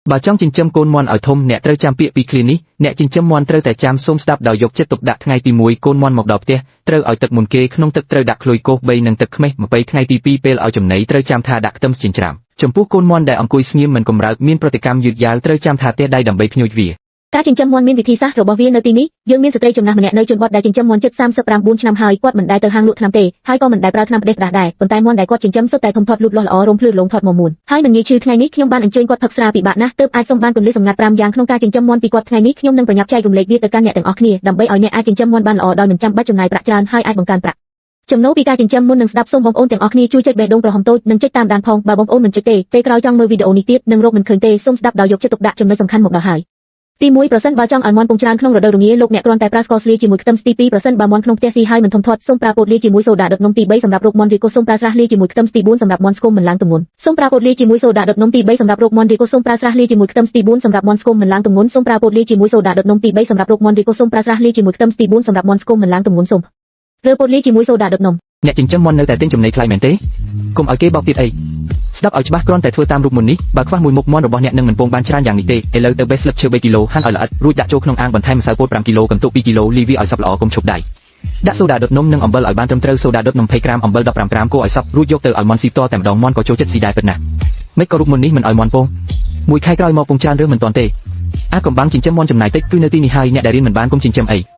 Bà trong trình châm côn mòn ở thôm nẹ trơ cham pịa pi clinic, nẹ trình châm mòn trơ tại cham xôm stạp đào dục chất tục đặt ngay tì mùi côn mòn một đọp tia, trơ ở tật mùn kê không tật trơ đặt lùi cô bay nâng tật khmê mà bay ngay tì pi pel ở chấm nấy trơ cham tha đặt tâm trình trạm. Chấm pú côn mòn đại ông cùi nghiêm mình cùng rào miên protekam duyệt giáo trơ cham tha tia đai đầm bay phnôi vỉa. ការចិញ្ចឹមមាន់មានវិធីសាស្ត្ររបស់វានៅទីនេះយើងមានស្ត្រីចំណាស់ម្នាក់នៅជនបទដែលចិញ្ចឹមមាន់ជិត39ឆ្នាំហើយគាត់មិនដែលទៅហាងលក់ថ្នាំទេហើយក៏មិនដែលប្រើថ្នាំផ្ដេសផ្ដាស់ដែរប៉ុន្តែមាន់ដែលគាត់ចិញ្ចឹមសុទ្ធតែធំធាត់លូតលាស់ល្អរោមភ្លឺរលោងថត់មកមួនហើយមិនងាយឈឺថ្ងៃនេះខ្ញុំបានអញ្ជើញគាត់ផឹកស្រាពិបាកណាស់ទើបអាចសុំបានគន្លឹះសម្ងាត់5យ៉ាងក្នុងការចិញ្ចឹមមាន់ពីគាត់ថ្ងៃនេះខ្ញុំនឹងប្រញាប់ចែករំលែកវាទៅកាន់អ្នកទាំងអស់គ្នាដើម្បីឲ្យអ្នកអាចចិញ្ចឹមមាន់បានល្អដោយមិនចាំបាច់ចំណាយប្រាក់ច្រើនហើយអាចបង្កើនប្រាក់ចំណូលពីការចិញ្ចឹមមុននឹងស្ដាប់សូមបងប្អូនទាំងអស់គ្នាជួយចុចបេះដូងក្រហមតូចនិងចុចតាមដានផងបើបងប្អូនមិនចុចទេពេលក្រោយចង់មើលវីដេអូនេះទៀតនឹងរកមិនឃើញទេសូមស្ដាប់ដោយយកចិត្តទុកដាក់ចំណុចសំខាន់មកដល់ហើយទី1ប្រសិនបើចង់ឲ្យមាន់ពងច្រើនក្នុងរដូវរងាលោកអ្នកគ្រាន់តែប្រើស្ករស្លៀកជាមួយខ្ទឹមទី2ប្រសិនបើមាន់ក្នុងផ្ទះស៊ីហើយមិនធំធាត់សូមប្រើពោតលាយជាមួយសូដាដុតនំទី3សម្រាប់រកមាន់ឬក៏សូមប្រើស្រះលាយជាមួយខ្ទឹមទី4សម្រាប់មាន់ស្គមមិនឡើងទម្ងន់សូមប្រើពោតលាយជាមួយសូដាដុតនំទី3សម្រាប់រកមាន់ឬក៏សូមប្រើស្រះលាយជាមួយខ្ទឹមទី4សម្រាប់មាន់ស្គមមិនឡើងទម្ងន់សូមប្រើពោតលាយជាមួយសូដាដុតនំទី3សម្រាប់រកមាន់ឬក៏សូមប្រើស្រះលាយជាមួយខ្ទឹមទី4សម្រាប់មាន់ស្គមមិនឡើងទម្ងន់សូមរើពោតលាយជាមួយសូដាដុតនំអ្នកចិញ្ចឹមមាន់នៅតែទិញចំណីថ្លៃមែនទេកុំឲ្យគេបោកទៀតអីស្ដាប់ឲ្យច្បាស់គ្រាន់តែធ្វើតាមរូបមន្តនេះបើខ្វះមួយមុខមាន់របស់អ្នកនឹងមិនពងបានច្រើនយ៉ាងនេះទេឥឡូវទៅបេះស្លឹកឈើ3គីឡូហាន់ឲ្យល្អិតរួចដាក់ចូលក្នុងអាងបន្ថែមម្សៅពោត5គីឡូកន្ទុក2គីឡូលីវាឲ្យសព្វល្អកុំឈប់ដៃដាក់សូដាដុតនំនិងអំបិលឲ្យបានត្រឹមត្រូវសូដាដុតនំ20ក្រាមអំបិល15ក្រាមកូរឲ្យសព្វរួចយកទៅឲ្យមាន់ស៊ីផ្ទាល់តែម្ដងមាន់ក៏ចូលចិត្តស៊ីដែរពិតណាស់មិនក៏រូបមន្តនេះមិនឲ្យមាន់ពងមួយខែក្រោយមកពងច្រើនឬមិនទាន់ទេអាកំបាំងចិញ្ចឹមមាន់ចំណាយតិចគឺនៅទីនេះហើយអ្នកដែលរៀនមិនបានកុំចិញ្ចឹមអី